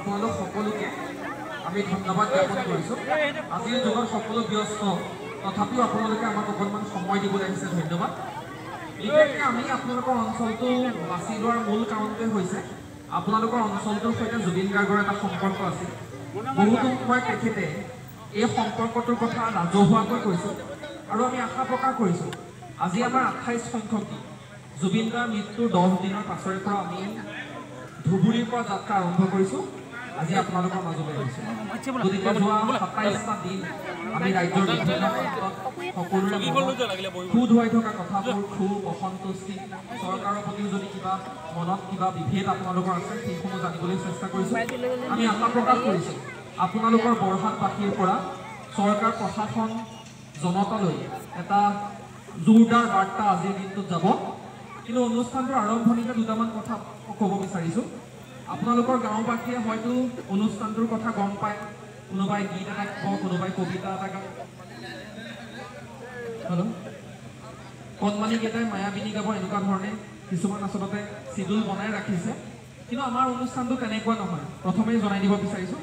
আপোনালোক সকলোকে আমি ধন্যবাদ জ্ঞাপন কৰিছোঁ। আজিৰ যুগত সকলো ব্যস্ত, তথাপিও আপোনালোকে আমাক অকণমান সময় দিবলৈ আহিছে, ধন্যবাদ। বিশেষকৈ আমি আপোনালোকৰ অঞ্চলটো বাছি লোৱাৰ মূল কাৰণটোৱে হৈছে আপোনালোকৰ অঞ্চলটোৰ সৈতে জুবিন গাৰ্গৰ এটা সম্পৰ্ক আছিল। বহুতো সময় তেখেতে এই সম্পৰ্কটোৰ কথা ৰাজহুৱাকৈ কৈছোঁ আৰু আমি আশা প্ৰকাশ কৰিছোঁ আজি আমাৰ 28 সংখ্যক দিন জুবিন দাৰ মৃত্যুৰ 10 দিনৰ পাছৰে পৰা আমি ধুবুৰীৰ পৰা যাত্ৰা আৰম্ভ কৰিছোঁ। আজি আপোনালোকৰ মাজলৈ আহিছোঁ। গতিকে যোৱা 27টা দিন আমি ৰাজ্যৰ বিভিন্ন প্ৰান্তত সকলোৰে ক্ষোভ হৈ থকা কথাবোৰ, ক্ষোভ, অসন্তুষ্টি, চৰকাৰৰ প্ৰতিও যদি কিবা মনত কিবা বিভেদ আপোনালোকৰ আছে সেইসমূহ জানিবলৈ চেষ্টা কৰিছোঁ। আমি আশা প্ৰকাশ কৰিছোঁ আপোনালোকৰ বৰহাটবাসীৰ পৰা চৰকাৰ, প্ৰশাসন, জনতালৈ এটা জোৰদাৰ বাৰ্তা আজিৰ দিনটোত যাব। কিন্তু অনুষ্ঠানটোৰ আৰম্ভণিতে দুটামান কথা ক'ব বিচাৰিছোঁ। আপোনালোকৰ গাঁওবাসীয়ে হয়তো অনুষ্ঠানটোৰ কথা গম পায়, কোনোবাই গীত এটা গাব, কোনোবাই কবিতা এটা গাব, কণমানি কেইটাই মায়াবিনী গাব, এনেকুৱা ধৰণে কিছুমান আচলতে চিডুল বনাই ৰাখিছে। কিন্তু আমাৰ অনুষ্ঠানটো তেনেকুৱা নহয়। প্ৰথমেই জনাই দিব বিচাৰিছোঁ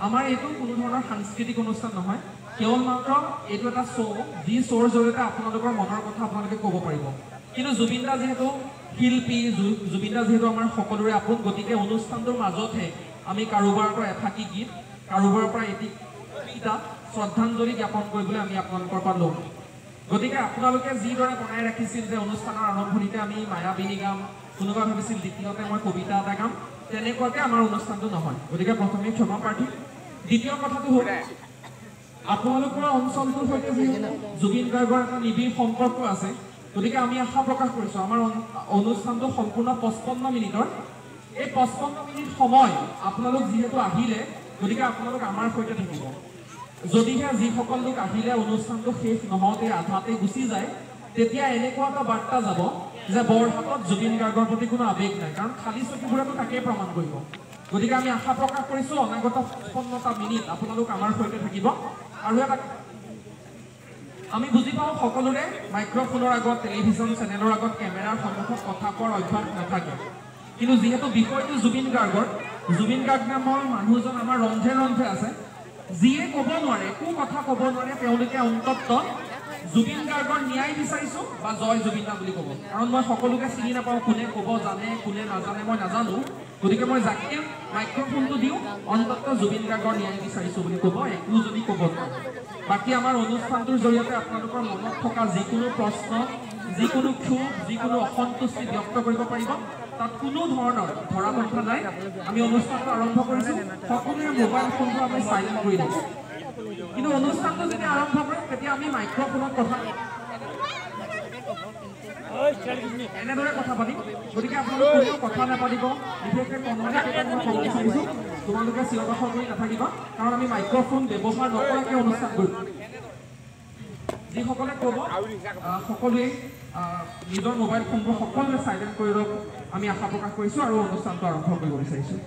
আমাৰ এইটো কোনো ধৰণৰ সাংস্কৃতিক অনুষ্ঠান নহয়, কেৱল মাত্ৰ এইটো এটা শ্ব', যি শ্ব'ৰ জৰিয়তে আপোনালোকৰ মনৰ কথা আপোনালোকে ক'ব পাৰিব। কিন্তু জুবিন দা যিহেতু শিল্পী, জুবিন দা যিহেতু আমাৰ সকলোৰে আপোন, গতিকে অনুষ্ঠানটোৰ মাজতহে আমি কাৰোবাৰ পৰা এফাকি গীত, কাৰোবাৰ পৰা এটি কবিতা শ্ৰদ্ধাঞ্জলি জ্ঞাপন কৰিবলৈ আমি আপোনালোকৰ পৰা ল'ম। গতিকে আপোনালোকে যিদৰে বনাই ৰাখিছিল যে অনুষ্ঠানৰ আৰম্ভণিতে আমি মায়াবিনী গাম, কোনোবা ভাবিছিল দ্বিতীয়তে মই কবিতা এটা গাম, তেনেকুৱাকৈ আমাৰ অনুষ্ঠানটো নহয়। গতিকে প্ৰথমে ক্ষমা প্ৰাৰ্থী। দ্বিতীয় কথাটো হ'ল আপোনালোকৰ অঞ্চলটোৰ সৈতে যিহেতু জুবিন গাৰ্গৰ এটা নিবিড় সম্পৰ্ক আছে, গতিকে আমি আশা প্ৰকাশ কৰিছোঁ আমাৰ অনুষ্ঠানটো সম্পূৰ্ণ 55 মিনিটৰ। এই 55 মিনিট সময় আপোনালোক যিহেতু আহিলে, গতিকে আপোনালোক আমাৰ সৈতে থাকিব। যদিহে যিসকল লোক আহিলে অনুষ্ঠানটো শেষ নহওঁতে আধাতে গুচি যায়, তেতিয়া এনেকুৱা এটা বাৰ্তা যাব যে বৰহাটত জুবিন গাৰ্গৰ প্ৰতি কোনো আৱেগ নাই, কাৰণ খালী চকীবোৰেতো তাকেই প্ৰমাণ কৰিব। গতিকে আমি আশা প্ৰকাশ কৰিছোঁ অনাগত 55টা মিনিট আপোনালোক আমাৰ সৈতে থাকিব। আৰু এটা আমি বুজি পাওঁ সকলোৰে মাইক্ৰফোনৰ আগত, টেলিভিছন চেনেলৰ আগত, কেমেৰাৰ সন্মুখত কথা কোৱাৰ অভ্যাস নাথাকে। কিন্তু যিহেতু বিষয়টো জুবিন গাৰ্গৰ, জুবিন গাৰ্গ নামৰ মানুহজন আমাৰ ৰন্ধে ৰন্ধে আছে, যিয়ে ক'ব নোৱাৰে, একো কথা ক'ব নোৱাৰে, তেওঁলোকে অন্ততঃ জুবিন গাৰ্গৰ ন্যায় বিচাৰিছোঁ বা জয় জুবিন দা বুলি ক'ব। কাৰণ মই সকলোকে চিনি নাপাওঁ, কোনে ক'ব জানে, কোনে নাজানে মই নাজানো। গতিকে মই যাকে মাইক্ৰফোনটো দিওঁ অন্ততঃ জুবিন গাৰ্গৰ ন্যায় বিচাৰিছোঁ বুলি ক'ব, একো যদি ক'ব নোৱাৰে। বাকী আমাৰ অনুষ্ঠানটোৰ জৰিয়তে আপোনালোকৰ মনত থকা যিকোনো প্ৰশ্ন, যিকোনো ক্ষোভ, যিকোনো অসন্তুষ্টি ব্যক্ত কৰিব পাৰিব, তাত কোনো ধৰণৰ ধৰা বন্ধা নাই। আমি অনুষ্ঠানটো আৰম্ভ কৰিছোঁ, সকলোৰে মোবাইল ফোনটো আমি চাইলেণ্ট কৰি দিওঁ। কিন্তু অনুষ্ঠানটো যেতিয়া আৰম্ভ কৰিম তেতিয়া আমি মাইক্ৰফোনত কথা এনেদৰে কথা পাতিম। গতিকে আপোনালোক কোনেও কথা নাপাতিব, বিশেষকৈ কণমানি কেইটাক মই ক'ব বিচাৰিছোঁ তোমালোকে চিঞৰ-বাখৰ কৰি নাথাকিবা, কাৰণ আমি মাইক্ৰফোন ব্যৱহাৰ নকৰাকৈ অনুষ্ঠান কৰিম। যিসকলে ক'ব সকলোৱে নিজৰ মোবাইল ফোনবোৰ সকলোৱে চাইলেণ্ট কৰি লওক, আমি আশা প্ৰকাশ কৰিছোঁ আৰু অনুষ্ঠানটো আৰম্ভ কৰিব বিচাৰিছোঁ।